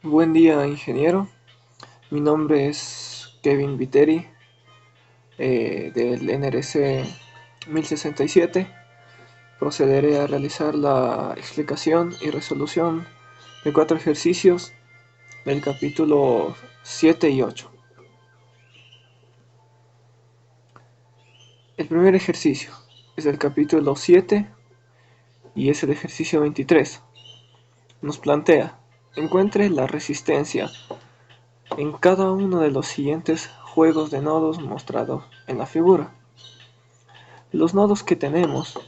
Buen día, ingeniero. Mi nombre es Kevin Viteri, del NRC 1067. Procederé a realizar la explicación y resolución de 4 ejercicios del capítulo 7 y 8. El primer ejercicio es del capítulo 7 y es el ejercicio 23. Nos plantea: encuentre la resistencia en cada uno de los siguientes juegos de nodos mostrados en la figura. Los nodos que tenemos,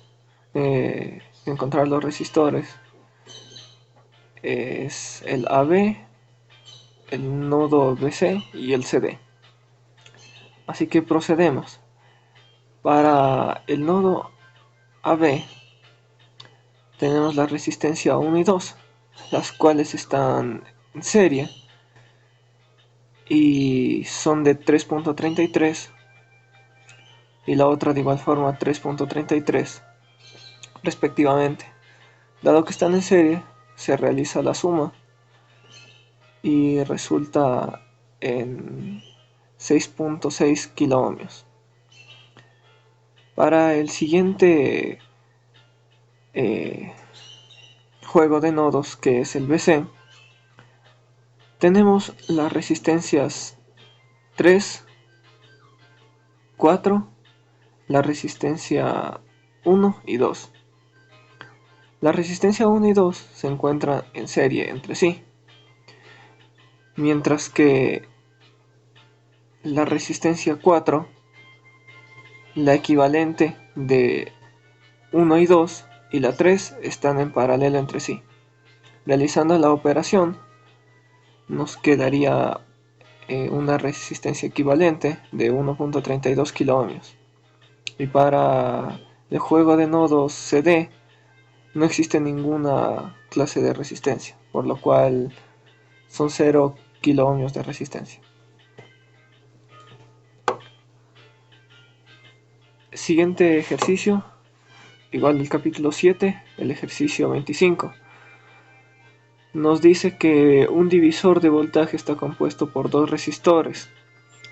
encontrar los resistores, es el AB, el nodo BC y el CD. Así que procedemos. Para el nodo AB tenemos la resistencia 1 y 2, las cuales están en serie y son de 3.33 y la otra de igual forma 3.33 respectivamente. Dado que están en serie, se realiza la suma y resulta en 6.6 kiloohmios. Para el siguiente juego de nodos, que es el BC, tenemos las resistencias 3, 4, la resistencia 1 y 2. La resistencia 1 y 2 se encuentran en serie entre sí, mientras que la resistencia 4, la equivalente de 1 y 2 y la 3 están en paralelo entre sí. Realizando la operación nos quedaría una resistencia equivalente de 1.32 kiloohmios. Y para el juego de nodos CD no existe ninguna clase de resistencia, por lo cual son 0 kiloohmios de resistencia. Siguiente ejercicio, igual del capítulo 7, el ejercicio 25. Nos dice que un divisor de voltaje está compuesto por dos resistores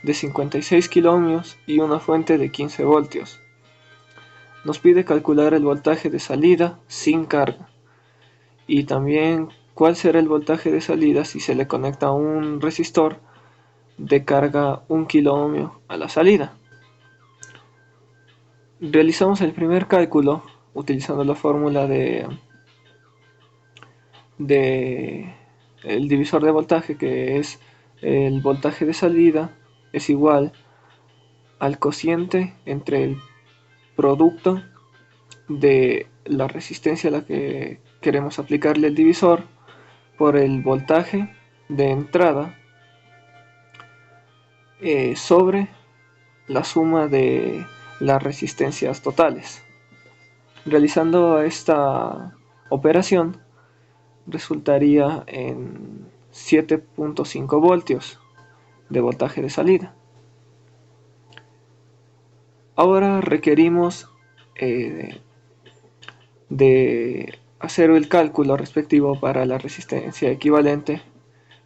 de 56 kiloohmios y una fuente de 15 voltios. Nos pide calcular el voltaje de salida sin carga y también cuál será el voltaje de salida si se le conecta un resistor de carga 1 kiloohmio a la salida. Realizamos el primer cálculo utilizando la fórmula de el divisor de voltaje, que es el voltaje de salida es igual al cociente entre el producto de la resistencia a la que queremos aplicarle el divisor por el voltaje de entrada sobre la suma de las resistencias totales. Realizando esta operación resultaría en 7.5 voltios de voltaje de salida. Ahora requerimos de hacer el cálculo respectivo para la resistencia equivalente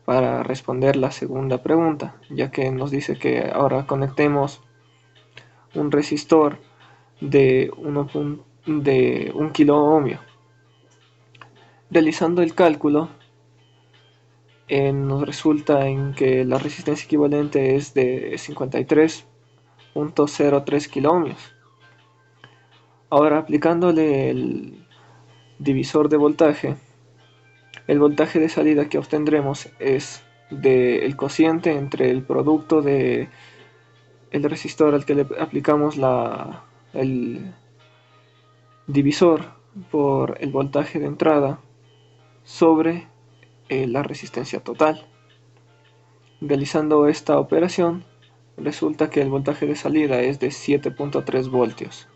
para responder la segunda pregunta, ya que nos dice que ahora conectemos un resistor de 1 kiloohmio. Realizando el cálculo, nos resulta en que la resistencia equivalente es de 53.03 kiloohmios. Ahora, aplicándole el divisor de voltaje, el voltaje de salida que obtendremos es del cociente entre el producto de el resistor al que le aplicamos el divisor por el voltaje de entrada sobre la resistencia total. Realizando esta operación, resulta que el voltaje de salida es de 7.3 voltios.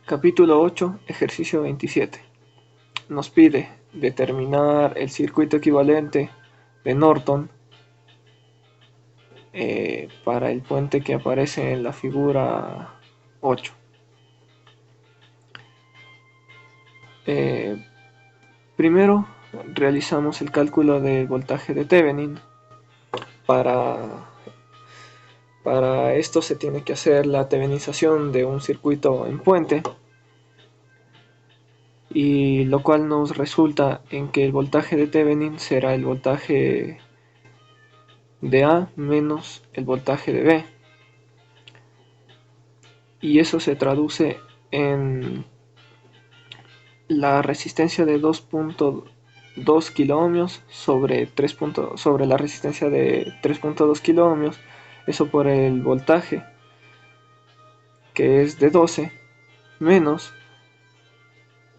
Capítulo 8, ejercicio 27. Nos pide determinar el circuito equivalente de Norton para el puente que aparece en la figura 8. Primero realizamos el cálculo del voltaje de Thevenin. Para esto se tiene que hacer la tevenización de un circuito en puente, y lo cual nos resulta en que el voltaje de Thevenin será el voltaje de A menos el voltaje de B, y eso se traduce en la resistencia de 2.2 kiloohmios sobre la resistencia de 3.2 kiloohmios, eso por el voltaje que es de 12 menos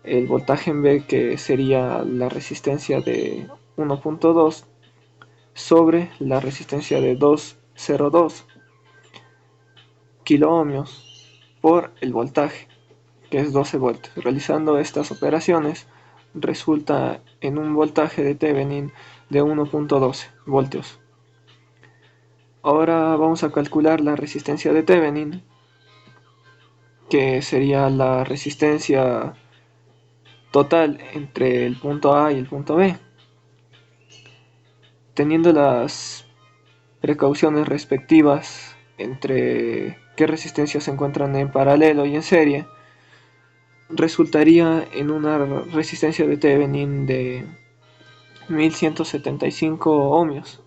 el voltaje en B, que sería la resistencia de 1.2 sobre la resistencia de 202 kiloohmios por el voltaje, que es 12 voltios. Realizando estas operaciones resulta en un voltaje de Thevenin de 1.12 voltios. Ahora vamos a calcular la resistencia de Thevenin, que sería la resistencia total entre el punto A y el punto B. Teniendo las precauciones respectivas entre qué resistencias se encuentran en paralelo y en serie, resultaría en una resistencia de Thevenin de 1175 ohmios.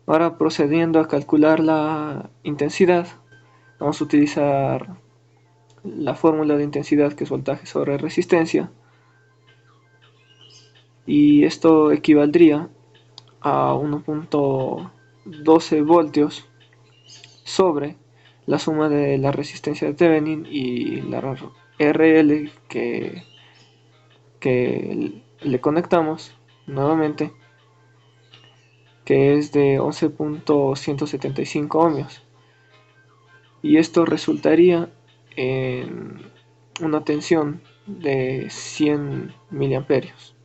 Ahora, procediendo a calcular la intensidad, vamos a utilizar la fórmula de intensidad, que es voltaje sobre resistencia, y esto equivaldría a 1.12 voltios sobre la suma de la resistencia de Thevenin y la RL que le conectamos nuevamente, que es de 11.175 ohmios, y esto resultaría en una tensión de 100 miliamperios.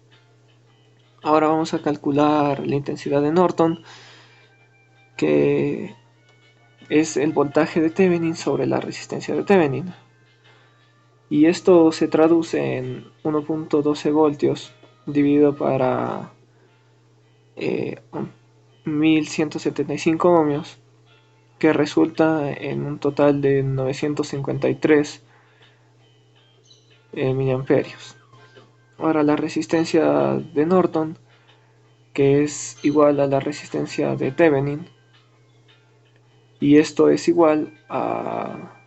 Ahora vamos a calcular la intensidad de Norton, que es el voltaje de Thevenin sobre la resistencia de Thevenin, y esto se traduce en 1.12 voltios dividido para 1175 ohmios, que resulta en un total de 953 miliamperios. Ahora, la resistencia de Norton, que es igual a la resistencia de Thevenin, y esto es igual a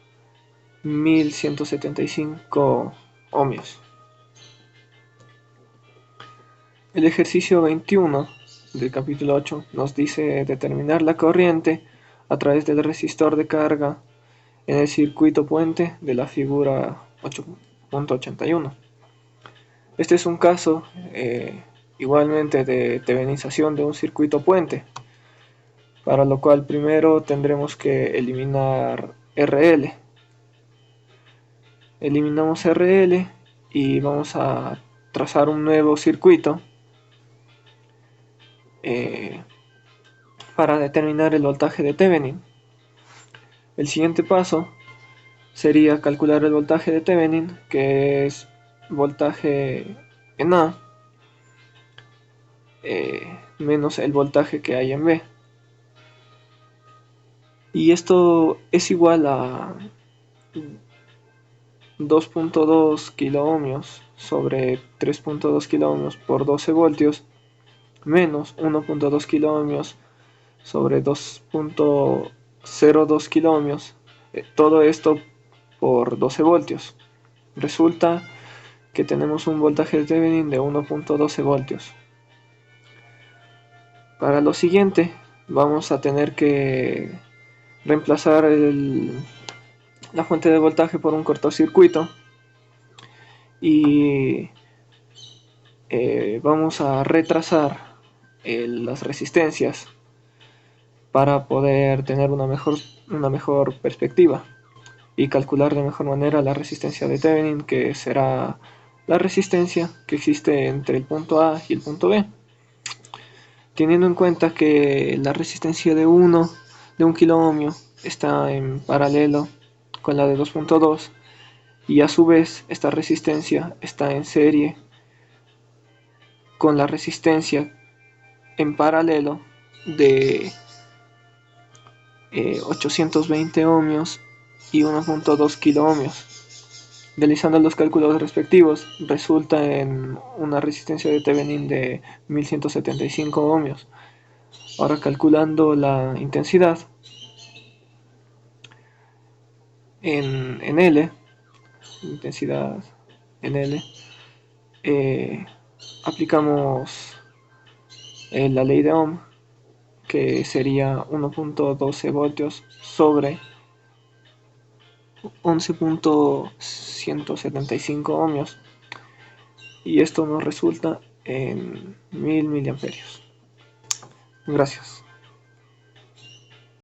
1175 ohmios. El ejercicio 21 del capítulo 8 nos dice determinar la corriente a través del resistor de carga en el circuito puente de la figura 8.81. Este es un caso igualmente de tevenización de un circuito puente, para lo cual primero tendremos que eliminar RL. Eliminamos RL y vamos a trazar un nuevo circuito para determinar el voltaje de Thevenin. El siguiente paso sería calcular el voltaje de Thevenin, que es voltaje en A menos el voltaje que hay en B, y esto es igual a 2.2 kiloohmios sobre 3.2 kiloohmios por 12 voltios menos 1.2 kiloohmios sobre 2.02 kiloohmios, todo esto por 12 voltios. Resulta que tenemos un voltaje de Thevenin de 1.12 voltios. Para lo siguiente vamos a tener que reemplazar la fuente de voltaje por un cortocircuito, y vamos a retrasar las resistencias para poder tener una mejor perspectiva y calcular de mejor manera la resistencia de Thevenin, que será la resistencia que existe entre el punto A y el punto B, teniendo en cuenta que la resistencia de 1 kiloohmio está en paralelo con la de 2.2, y a su vez esta resistencia está en serie con la resistencia en paralelo de 820 ohmios y 1.2 kilo ohmios. Realizando los cálculos respectivos, resulta en una resistencia de Thevenin de 1175 ohmios. Ahora calculando la intensidad en L, intensidad en L, eh, aplicamos la ley de Ohm, que sería 1.12 voltios sobre 11.175 ohmios, y esto nos resulta en 1000 miliamperios. Gracias.